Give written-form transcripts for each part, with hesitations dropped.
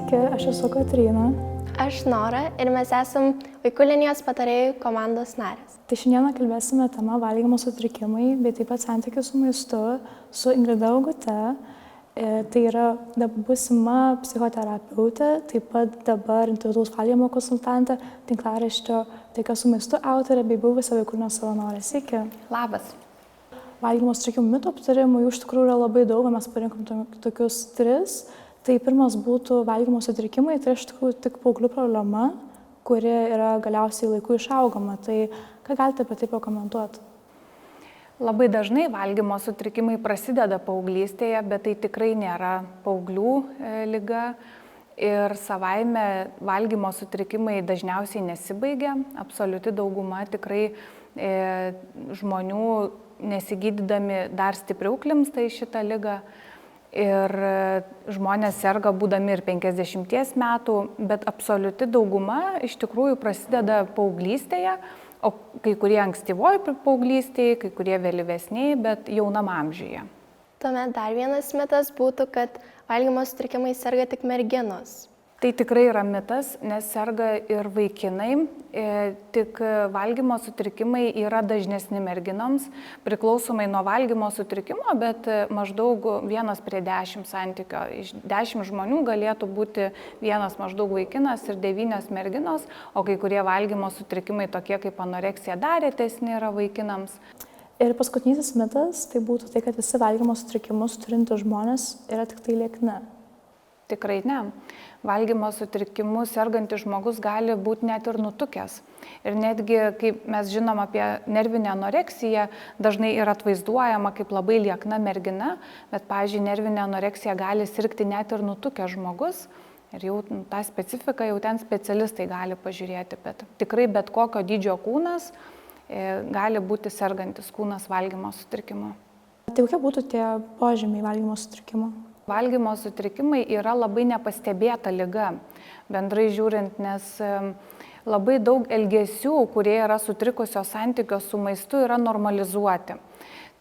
Sveiki, aš esu Kotryna. Aš Nora ir mes esam Vaikų linijos patarėjų komandos narės. Tai šiandieną kalbėsime tema valgymo sutrikimai, bei taip pat santykius su maistu su Ingrida Augute. Tai yra būsima psichoterapeutė, taip pat dabar individualaus valgymo konsultantė, tinklaraščio Taika su maistu autorė bei buvusi Vaikų linijos savanorė. Sveiki. Labas. Valgymo sutrikimų mitų aptarimų jų iš tikrųjų yra labai daug, mes parinkom tokius 3. Tai pirmas būtų valgymo sutrikimai, tai iš tikrųjų tik paauglių problema, kuri yra galiausiai laiku išaugama. Tai ką galite apie tai pakomentuoti? Labai dažnai valgymo sutrikimai prasideda paauglystėje, bet tai tikrai nėra paauglių liga. Ir savaime valgymo sutrikimai dažniausiai nesibaigia. Absoliuti dauguma tikrai žmonių nesigydydami dar stipriau klimpsta į šitą ligą. Ir žmonės serga būdami ir 50 metų, bet absoliuti dauguma iš tikrųjų prasideda paauglystėje, o kai kurie ankstyvoji paauglystėje, kai kurie vėlyvesniai, bet jaunam amžiuje. Tuomet dar vienas mitas būtų, kad valgymo sutrikimai serga tik merginos. Tai tikrai yra mitas, nes serga ir vaikinai, tik valgymo sutrikimai yra dažnesni merginoms, priklausomai nuo valgymo sutrikimo, bet maždaug 1:10 santykio. Iš 10 žmonių galėtų būti 1 maždaug vaikinas ir 9 merginos, o kai kurie valgymo sutrikimai tokie kaip anoreksija dar retesni yra vaikinams. Ir paskutinysis mitas tai būtų tai, kad visi valgymo sutrikimus turintys žmonės yra tik tai liekni. Tikrai ne. Valgymo sutrikimu sergantis žmogus gali būti net ir nutukęs. Ir netgi, kaip mes žinom apie nervinę anoreksiją, dažnai yra atvaizduojama kaip labai liekna mergina, bet, pavyzdžiui, nervinė anoreksija gali sirgti net ir nutukęs žmogus. Ir jau tą specifiką jau ten specialistai gali pažiūrėti, bet tikrai bet kokio dydžio kūnas gali būti sergantis kūnas valgymo sutrikimu. Tai kokie būtų tie požymiai valgymo sutrikimo? Valgymo sutrikimai yra labai nepastebėta liga, bendrai žiūrint, nes labai daug elgesių, kurie yra sutrikusios santykios su maistu, yra normalizuoti.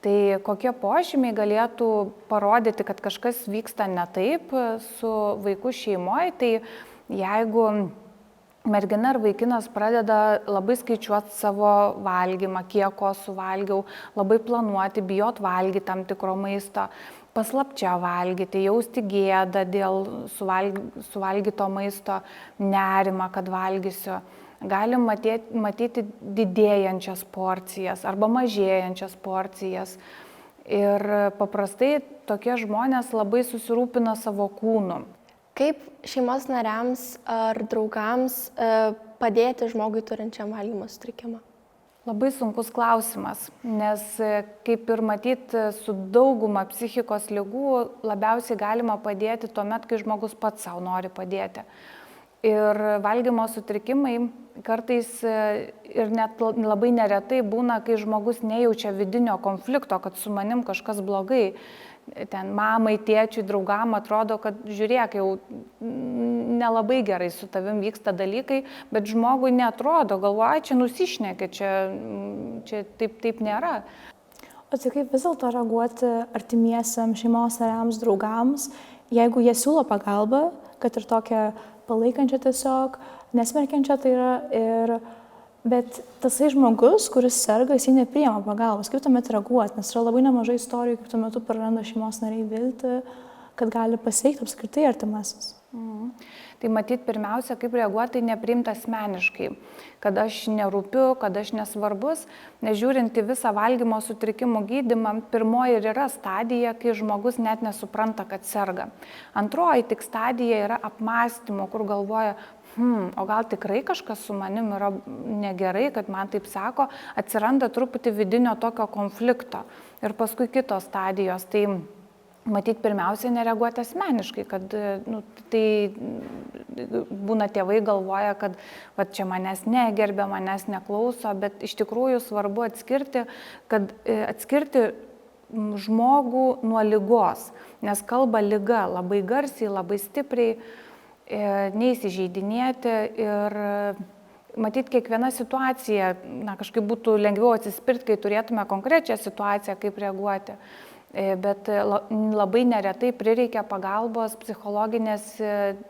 Tai kokie požymiai galėtų parodyti, kad kažkas vyksta ne taip su vaiku šeimoje, tai jeigu mergina ar vaikinas pradeda labai skaičiuoti savo valgymą, kiek ko suvalgiau, labai planuoti, bijot valgyti tam tikro maisto, paslapčia valgyti, jausti gėdą dėl suvalgyto maisto, nerimą, kad valgysiu. Galim matyti didėjančias porcijas arba mažėjančias porcijas. Ir paprastai tokie žmonės labai susirūpina savo kūnu. Kaip šeimos nariams ar draugams padėti žmogui turinčiam valgymo sutrikimą? Labai sunkus klausimas, nes kaip ir matyti su dauguma psichikos ligų labiausiai galima padėti tuomet, kai žmogus pats savo nori padėti. Ir valgymo sutrikimai kartais ir net labai neretai būna, kai žmogus nejaučia vidinio konflikto, kad su manim kažkas blogai. Ten mamai, tėčiui, draugam atrodo, kad žiūrėk, jau nelabai gerai su tavim vyksta dalykai, bet žmogui neatrodo, galvoja, čia nusišnekė, čia taip nėra. O tai kaip vis dėlto reaguoti artimiesiam šeimos nariams, draugams, jeigu jie siūlo pagalbą, kad ir tokią palaikančią tiesiog, nesmerkiančią tai yra, bet tasai žmogus, kuris serga, jis nepriima pagalbos. Kaip tuomet reaguoti? Nes yra labai nemažai istorijų, kaip tuo metu praranda šeimos nariai viltį, kad gali pasveikti apskritai artimasis. Tai matyt, pirmiausia, kaip reaguoti, tai nepriimti asmeniškai, kad aš nerūpiu, kad aš nesvarbus, nežiūrint į visą valgymo sutrikimų gydymą, pirmoji ir yra stadija, kai žmogus net nesupranta, kad serga. Antroji tik stadija yra apmąstymų, kur galvoja, o gal tikrai kažkas su manim yra negerai, kad man taip sako, atsiranda truputį vidinio tokio konflikto. Ir paskui kitos stadijos, tai matyt, pirmiausia, nereaguoti asmeniškai, kad tai būna tėvai galvoja, kad va, čia manęs negerbė, manęs neklauso, bet iš tikrųjų svarbu atskirti žmogų nuo ligos, nes kalba liga labai garsiai, labai stipriai, neįsižeidinėti ir matyt, kiekviena situacija, kažkaip būtų lengviau atsispirti, kai turėtume konkrečią situaciją, kaip reaguoti. Bet labai neretai prireikia pagalbos psichologinės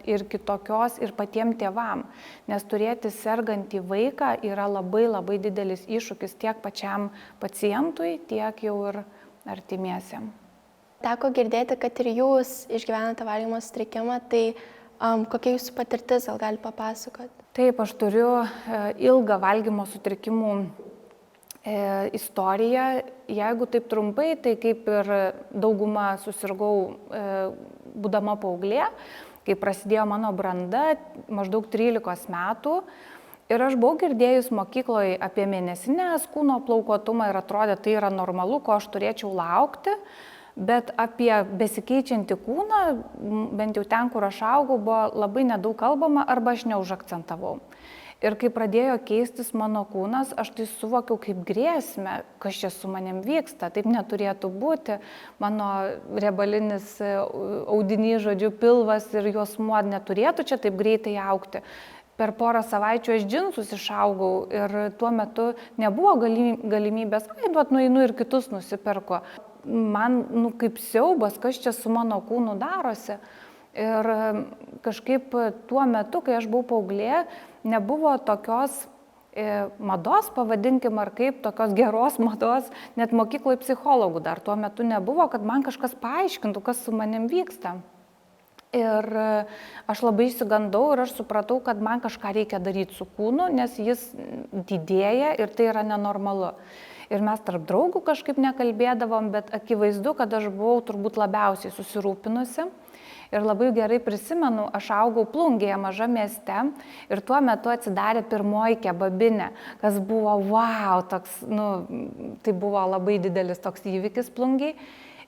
ir kitokios ir patiems tėvam, nes turėti sergantį vaiką yra labai labai didelis iššūkis tiek pačiam pacientui, tiek jau ir artimiesiam. Teko girdėti, kad ir jūs išgyvenate valgymo sutrikimą, tai kokia jūsų patirtis, gal gali papasakoti? Taip, aš turiu ilgą valgymo sutrikimų istoriją. Jeigu taip trumpai, tai kaip ir dauguma susirgau būdama paauglė, kai prasidėjo mano branda, maždaug 13 metų. Ir aš buvau girdėjus mokykloje apie mėnesinės kūno plaukuotumą ir atrodė, tai yra normalu, ko aš turėčiau laukti. Bet apie besikeičiantį kūną, bent jau ten, kur aš augau, buvo labai nedaug kalbama arba aš neužakcentavau. Ir kai pradėjo keistis mano kūnas, aš tai suvokiau kaip grėsmę, kas čia su manim vyksta, taip neturėtų būti. Mano riebalinis audinys, žodžiu, pilvas ir juosmuo neturėtų čia taip greitai augti. Per porą savaičių aš džinsus išaugau ir tuo metu nebuvo galimybės, nueinu ir kitus nusiperku. Man kaip siaubas, kas čia su mano kūnu darosi. Ir kažkaip tuo metu, kai aš buvau paauglė, nebuvo tokios mados, pavadinkim, ar kaip, tokios geros mados, net mokykloje psichologų dar tuo metu nebuvo, kad man kažkas paaiškintų, kas su manim vyksta. Ir aš labai išsigandau ir aš supratau, kad man kažką reikia daryti su kūnu, nes jis didėja ir tai yra nenormalu. Ir mes tarp draugų kažkaip nekalbėdavom, bet akivaizdu, kad aš buvau turbūt labiausiai susirūpinusi. Ir labai gerai prisimenu, aš augau Plungėje, maža mieste, ir tuo metu atsidarė pirmoji kebabinė, kas buvo wow, toks, tai buvo labai didelis toks įvykis Plungėje.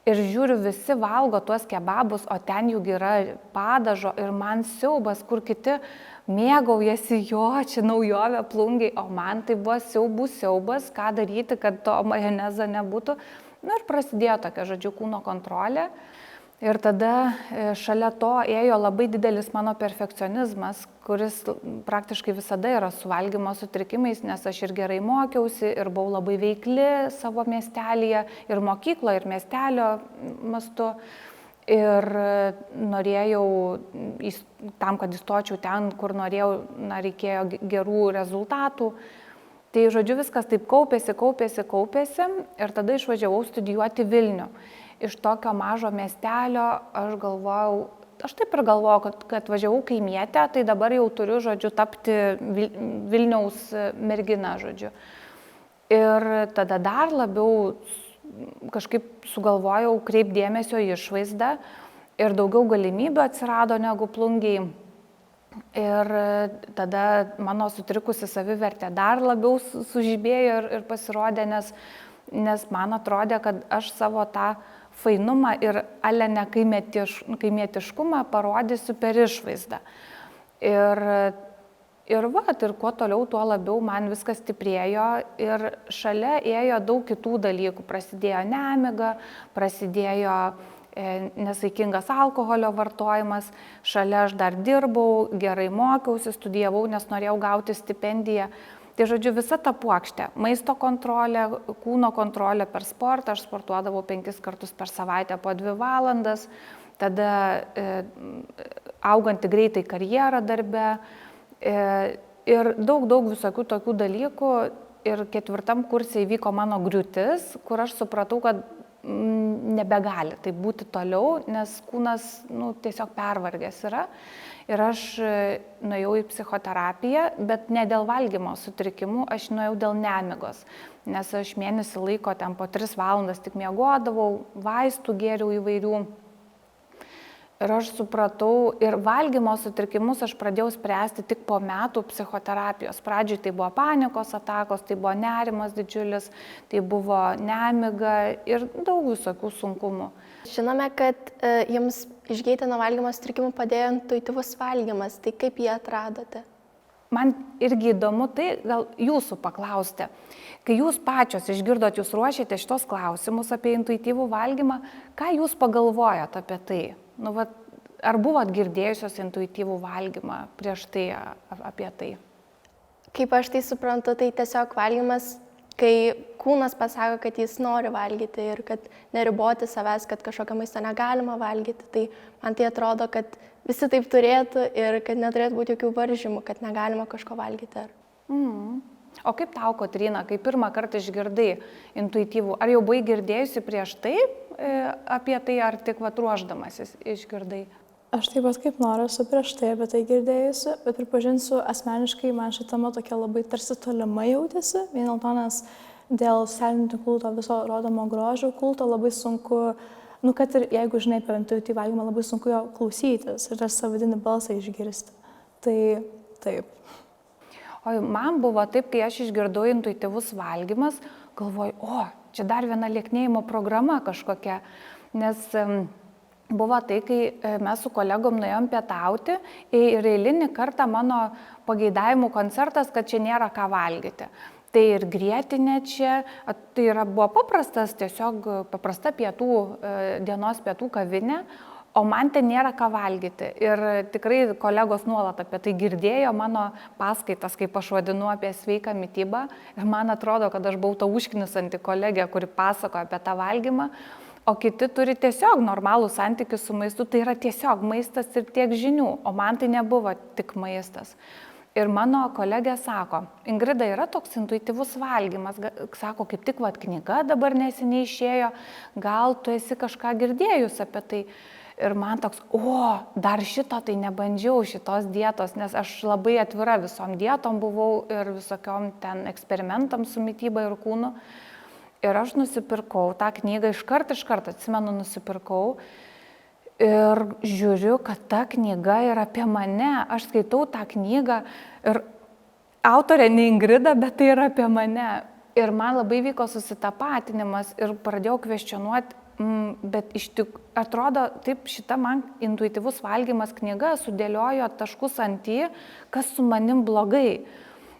Ir žiūriu, visi valgo tuos kebabus, o ten juk yra padažo ir man siaubas, kur kiti mėgaujasi, jo, čia naujovė Plungėje, o man tai buvo siaubas, ką daryti, kad to majonezo nebūtų. Ir prasidėjo tokia, žodžiu, kūno kontrolė. Ir tada šalia to ėjo labai didelis mano perfekcionizmas, kuris praktiškai visada yra su valgymo sutrikimais, nes aš ir gerai mokiausi, ir buvau labai veikli savo miestelyje, ir mokykloje, ir miestelio mastu. Ir norėjau, tam, kad įstočiau ten, kur norėjau, reikėjo gerų rezultatų. Tai, žodžiu, viskas taip kaupėsi ir tada išvažiavau studijuoti Vilnių. Iš tokio mažo miestelio aš taip ir galvojau, kad važiavau kaimietę, tai dabar jau turiu, žodžiu, tapti Vilniaus mergina, žodžiu. Ir tada dar labiau kažkaip sugalvojau kreipti dėmesio į išvaizdą ir daugiau galimybių atsirado negu Plungėje. Ir tada mano sutrikusi savivertė dar labiau sužibėjo ir pasirodė, nes man atrodė, kad aš savo tą fainumą ir ale ne kaimietiškumą parodysiu per išvaizdą. Ir kuo toliau, tuo labiau man viskas stiprėjo ir šalia ėjo daug kitų dalykų. Prasidėjo nemiga, prasidėjo nesaikingas alkoholio vartojimas, šalia aš dar dirbau, gerai mokiausi, studijavau, nes norėjau gauti stipendiją. Tai, žodžiu, visa ta puokštė, maisto kontrolė, kūno kontrolė per sportą, aš sportuodavau 5 kartus per savaitę po 2 valandas, tada auganti greitai karjerą darbe ir daug visokių tokių dalykų. Ir 4 kurse įvyko mano griūtis, kur aš supratau, kad nebegali tai būti toliau, nes kūnas tiesiog pervargęs yra. Ir aš nuėjau į psichoterapiją, bet ne dėl valgymo sutrikimų, aš nuėjau dėl nemigos. Nes aš mėnesį laiko ten po 3 valandas tik miegodavau, vaistų gėriau įvairių. Ir aš supratau, ir valgymo sutrikimus aš pradėjau spręsti tik po metų psichoterapijos. Pradžioj tai buvo panikos atakos, tai buvo nerimas didžiulis, tai buvo nemiga ir daug visokių sunkumų. Žinome, kad jums išgydyti nuo valgymo sutrikimų padėjo intuityvus valgymas, tai kaip jį atradote? Man irgi įdomu tai, gal jūsų paklausti. Kai jūs pačios išgirdot, jūs ruošėte šitos klausimus apie intuityvų valgymą, ką jūs pagalvojat apie tai? Ar buvot girdėjusios intuityvų valgymą prieš tai apie tai? Kaip aš tai suprantu, tai tiesiog valgymas kai kūnas pasako, kad jis nori valgyti ir kad neriboti savęs, kad kažkokio maisto negalima valgyti, tai man tai atrodo, kad visi taip turėtų ir kad neturėtų būti jokių varžymų, kad negalima kažko valgyti. O kaip tau, Kotryna, kai pirmą kartą išgirdai intuityvų, ar jau buvai girdėjusi prieš tai apie tai, ar tik ruošdamasis išgirdai? Aš taip pat kaip Nora esu prieš tai apie tai girdėjusi, bet pripažinsiu, asmeniškai man ši tema tokia labai tarsi tolima jautėsi, vien dėl to, nes dėl socialinių tinklų to viso rodomo grožio kulto labai sunku, kad ir jeigu žinai apie intuityvų valgymą, labai sunku jo klausytis ir tą vidinį balsą išgirsti. Tai taip. O man buvo taip, kai aš išgirdau intuityvus valgymas, galvoju, čia dar viena lieknėjimo programa kažkokia, nes buvo tai, kai mes su kolegom nuėjom pietauti ir eilinį kartą mano pageidavimų koncertas, kad čia nėra ką valgyti. Tai ir grietinė čia, tai buvo tiesiog paprasta dienos pietų kavinė, o man ten nėra ką valgyti. Ir tikrai kolegos nuolat apie tai girdėjo mano paskaitas, kaip aš vadinu apie sveiką mitybą. Ir man atrodo, kad aš buvau ta užknisanti kolegė, kuri pasakoja apie tą valgymą. O kiti turi tiesiog normalų santykių su maistu, tai yra tiesiog maistas ir tiek žinių, o man tai nebuvo tik maistas. Ir mano kolegė sako, Ingrida, yra toks intuityvus valgymas, sako, kaip tik knyga dabar neseniai išėjo, gal tu esi kažką girdėjus apie tai. Ir man toks, dar šito tai nebandžiau, šitos dietos, nes aš labai atvira visom dietom buvau ir visokiom ten eksperimentam su mityba ir kūnu. Ir aš nusipirkau tą knygą, iš karto atsimenu, nusipirkau ir žiūriu, kad ta knyga yra apie mane. Aš skaitau tą knygą ir autorė ne Ingrida, bet tai yra apie mane. Ir man labai vyko susitapatinimas ir pradėjau kvestionuoti, bet atrodo, taip šita man intuityvus valgymas knyga sudėliojo taškus ant į, kas su manim blogai.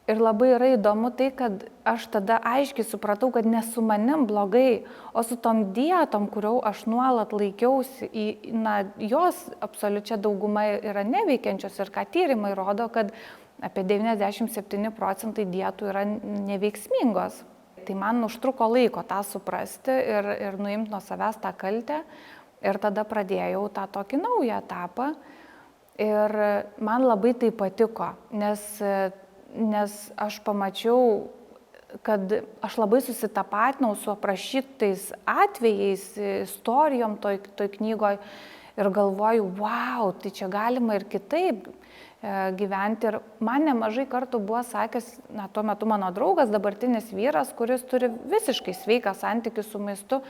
Ir labai yra įdomu tai, kad aš tada aiškiai supratau, kad ne su manim blogai, o su tom dietom, kurių aš nuolat laikiausi, jos absoliučia dauguma yra neveikiančios ir ką tyrimai rodo, kad apie 97% dietų yra neveiksmingos. Tai man užtruko laiko tą suprasti ir nuimti nuo savęs tą kaltę ir tada pradėjau tą tokį naują etapą ir man labai tai patiko, nes aš pamačiau, kad aš labai susitapatinau su aprašytais atvejais, istorijom toj knygoj ir galvoju, tai čia galima ir kitaip gyventi. Ir man nemažai kartų buvo sakęs, tuo metu mano draugas, dabartinis vyras, kuris turi visiškai sveiką santykį su maistu,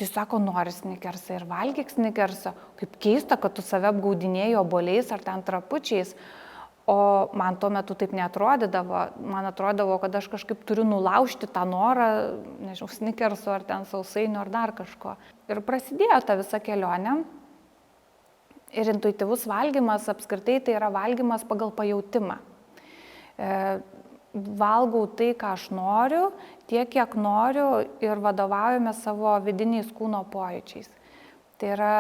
tai sako, nori snikersą ir valgyk snikersą. Kaip keista, kad tu save apgaudinėjai obuoliais ar ten trapučiais. O man tuo metu taip neatrodydavo, man atrodavo, kad aš kažkaip turiu nulaužti tą norą, nežinau, snikerso ar ten sausainių ar dar kažko. Ir prasidėjo ta visa kelionė. Ir intuityvus valgymas apskritai tai yra valgymas pagal pajautimą. Valgau tai, ką aš noriu, tiek, kiek noriu ir vadovaujame savo vidiniais kūno pojūčiais. Tai yra,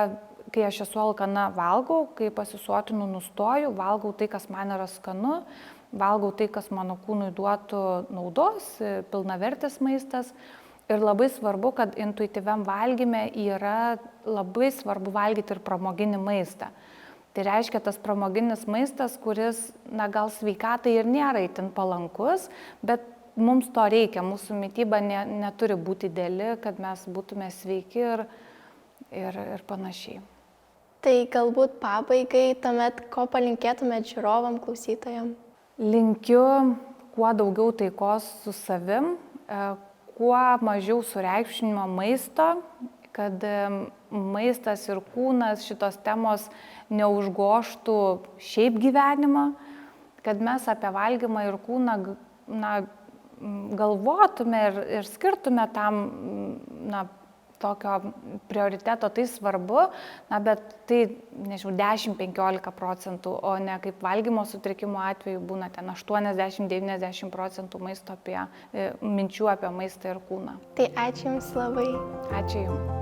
kai aš esu alkana, valgau, kai pasisotinu, nustoju, valgau tai, kas man yra skanu, valgau tai, kas mano kūnui duotų naudos, pilnavertis maistas. Ir labai svarbu, kad intuityviam valgyme yra labai svarbu valgyti ir pramoginį maistą. Tai reiškia tas pramoginis maistas, kuris, gal sveikatai ir nėra itin palankus, bet mums to reikia, mūsų mityba neturi būti ideali, kad mes būtume sveiki ir panašiai. Tai galbūt pabaigai, tuomet ko palinkėtumėt žiūrovam, klausytojam? Linkiu kuo daugiau taikos su savim, kuo mažiau sureikšminimo maisto, kad maistas ir kūnas šitos temos neužgoštų šiaip gyvenimą, kad mes apie valgymą ir kūną galvotume ir skirtume tam tokio prioriteto, tai svarbu, bet tai, 10-15%, o ne kaip valgymo sutrikimo atveju būna ten 80-90% minčių apie maistą ir kūną. Tai ačiū Jums labai. Ačiū Jums.